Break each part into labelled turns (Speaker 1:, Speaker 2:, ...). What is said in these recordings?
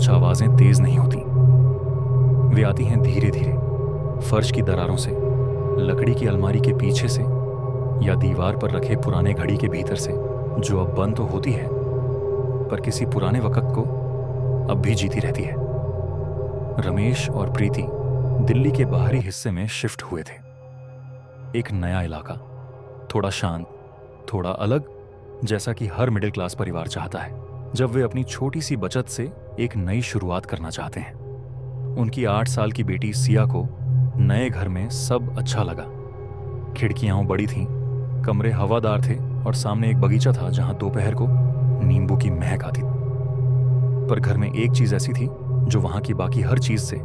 Speaker 1: कुछ आवाजें तेज नहीं होती। वे आती हैं धीरे धीरे, फर्श की दरारों से, लकड़ी की अलमारी के पीछे से, या दीवार पर रखे पुराने घड़ी के भीतर से, जो अब बंद तो होती है पर किसी पुराने वक्त को अब भी जीती रहती है। रमेश और प्रीति दिल्ली के बाहरी हिस्से में शिफ्ट हुए थे। एक नया इलाका, थोड़ा शांत, थोड़ा अलग, जैसा कि हर मिडिल क्लास परिवार चाहता है जब वे अपनी छोटी सी बचत से एक नई शुरुआत करना चाहते हैं। उनकी 8 साल की बेटी सिया को नए घर में सब अच्छा लगा। खिड़कियां बड़ी थीं, कमरे हवादार थे और सामने एक बगीचा था जहां दोपहर को नींबू की महक आती थी। पर घर में एक चीज ऐसी थी जो वहां की बाकी हर चीज से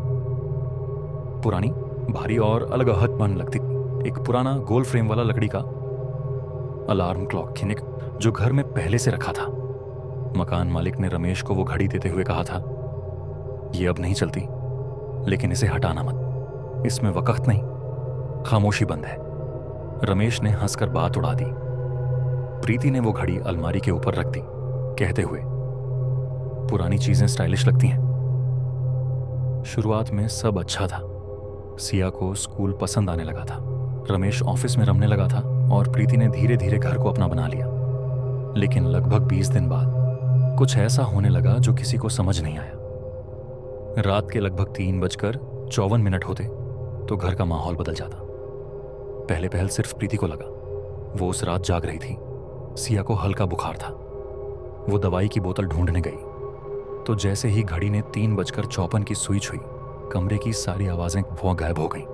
Speaker 1: पुरानी, भारी और अलग-अलग लगती थी। एक पुराना गोल फ्रेम वाला लकड़ी का अलार्म क्लॉक खिनक जो घर में पहले से रखा था। मकान मालिक ने रमेश को वो घड़ी देते हुए कहा था, ये अब नहीं चलती, लेकिन इसे हटाना मत, इसमें वक्त नहीं, खामोशी बंद है। रमेश ने हंसकर बात उड़ा दी। प्रीति ने वो घड़ी अलमारी के ऊपर रख दी, कहते हुए, पुरानी चीजें स्टाइलिश लगती हैं। शुरुआत में सब अच्छा था। सिया को स्कूल पसंद आने लगा था, रमेश ऑफिस में रमने लगा था और प्रीति ने धीरे धीरे घर को अपना बना लिया। लेकिन लगभग 20 दिन बाद कुछ ऐसा होने लगा जो किसी को समझ नहीं आया। रात के लगभग 3:54 होते तो घर का माहौल बदल जाता। पहले पहल सिर्फ प्रीति को लगा। वो उस रात जाग रही थी। सिया को हल्का बुखार था। वो दवाई की बोतल ढूंढने गई तो जैसे ही घड़ी ने 3:54 की सुई छुई, कमरे की सारी आवाजें वहां गायब हो गईं।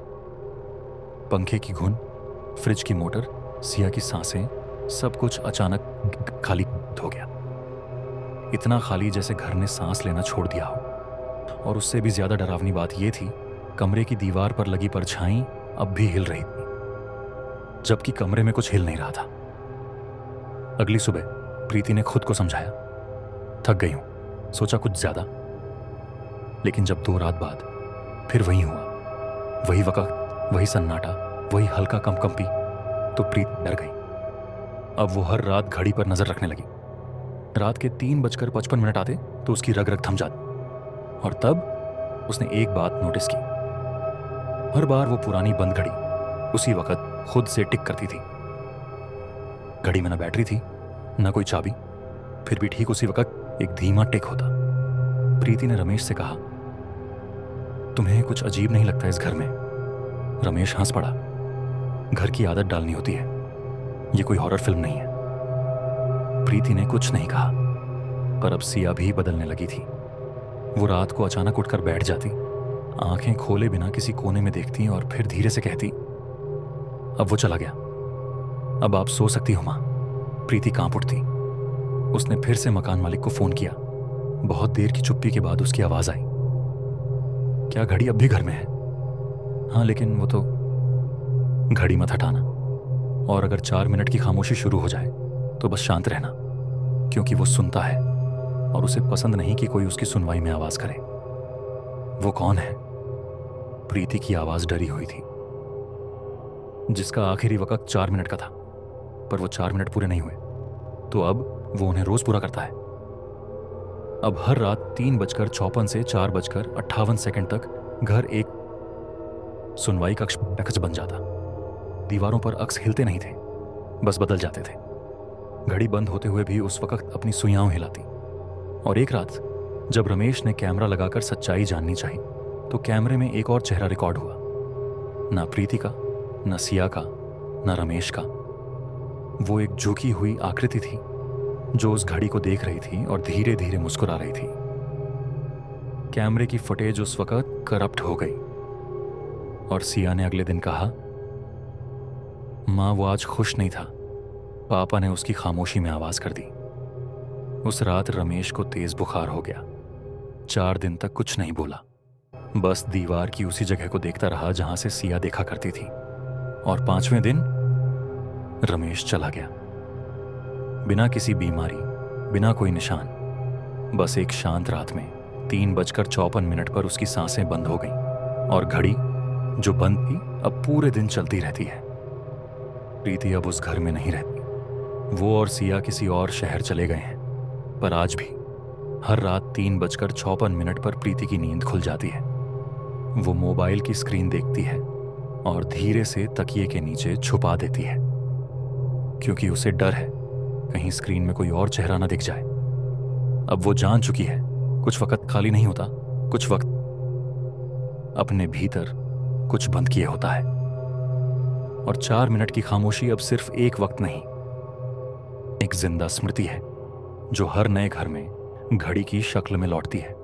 Speaker 1: पंखे की घुन, फ्रिज की मोटर, सिया की सांसें, सब कुछ अचानक खाली हो गया। इतना खाली जैसे घर ने सांस लेना छोड़ दिया हो। और उससे भी ज्यादा डरावनी बात यह थी, कमरे की दीवार पर लगी परछाई अब भी हिल रही थी, जबकि कमरे में कुछ हिल नहीं रहा था। अगली सुबह प्रीति ने खुद को समझाया, थक गई हूं, सोचा कुछ ज्यादा। लेकिन जब 2 रात बाद फिर वही हुआ, वही वक्त, वही सन्नाटा, वही हल्का कंपी, तो प्रीति डर गई। अब वो हर रात घड़ी पर नजर रखने लगी। रात के 3:55 आते तो उसकी रग रग थम जाती। और तब उसने एक बात नोटिस की, हर बार वो पुरानी बंद घड़ी उसी वक्त खुद से टिक करती थी। घड़ी में ना बैटरी थी, ना कोई चाबी, फिर भी ठीक उसी वक्त एक धीमा टिक होता। प्रीति ने रमेश से कहा, तुम्हें कुछ अजीब नहीं लगता इस घर में? रमेश हंस पड़ा। घर की आदत डालनी होती है, ये कोई हॉरर फिल्म नहीं है। प्रीति ने कुछ नहीं कहा, पर अब सिया भी बदलने लगी थी। वो रात को अचानक उठकर बैठ जाती, आंखें खोले बिना किसी कोने में देखती और फिर धीरे से कहती, अब वो चला गया, अब आप सो सकती हो मां। प्रीति कांप उठती। उसने फिर से मकान मालिक को फोन किया। बहुत देर की चुप्पी के बाद उसकी आवाज आई, क्या घड़ी अब भी घर में है? हाँ, लेकिन वो तो। घड़ी मत हटाना, और अगर 4 मिनट की खामोशी शुरू हो जाए तो बस शांत रहना, क्योंकि वो सुनता है और उसे पसंद नहीं कि कोई उसकी सुनवाई में आवाज करे। वो कौन है? प्रीति की आवाज डरी हुई थी, जिसका आखिरी वक्त 4 मिनट का था, पर वो 4 मिनट पूरे नहीं हुए, तो अब वो उन्हें रोज पूरा करता है। अब हर रात 3:54 से 4:58 तक घर एक सुनवाई कक्ष बन जाता। दीवारों पर अक्स हिलते नहीं थे, बस बदल जाते थे। घड़ी बंद होते हुए भी उस वक्त अपनी सुइयां हिलाती। और एक रात जब रमेश ने कैमरा लगाकर सच्चाई जाननी चाहिए, तो कैमरे में एक और चेहरा रिकॉर्ड हुआ। ना प्रीति का, ना सिया का, ना रमेश का। वो एक झुकी हुई आकृति थी जो उस घड़ी को देख रही थी और धीरे धीरे मुस्कुरा रही थी। कैमरे की फुटेज उस वक्त करप्ट हो गई और सिया ने अगले दिन कहा, मां वो आज खुश नहीं था, पापा ने उसकी खामोशी में आवाज कर दी। उस रात रमेश को तेज बुखार हो गया। 4 दिन तक कुछ नहीं बोला, बस दीवार की उसी जगह को देखता रहा जहां से सिया देखा करती थी। और 5वें दिन रमेश चला गया, बिना किसी बीमारी, बिना कोई निशान। बस एक शांत रात में 3:54 पर उसकी सांसें बंद हो गईं और घड़ी जो बंद थी अब पूरे दिन चलती रहती है। प्रीति अब उस घर में नहीं रहती। वो और सिया किसी और शहर चले गए हैं, पर आज भी हर रात 3:56 पर प्रीति की नींद खुल जाती है। वो मोबाइल की स्क्रीन देखती है और धीरे से तकिए के नीचे छुपा देती है, क्योंकि उसे डर है कहीं स्क्रीन में कोई और चेहरा ना दिख जाए। अब वो जान चुकी है कुछ वक्त खाली नहीं होता, कुछ वक्त अपने भीतर कुछ बंद किए होता है। और 4 मिनट की खामोशी अब सिर्फ एक वक्त नहीं, एक जिंदा स्मृति है जो हर नए घर में घड़ी की शक्ल में लौटती है।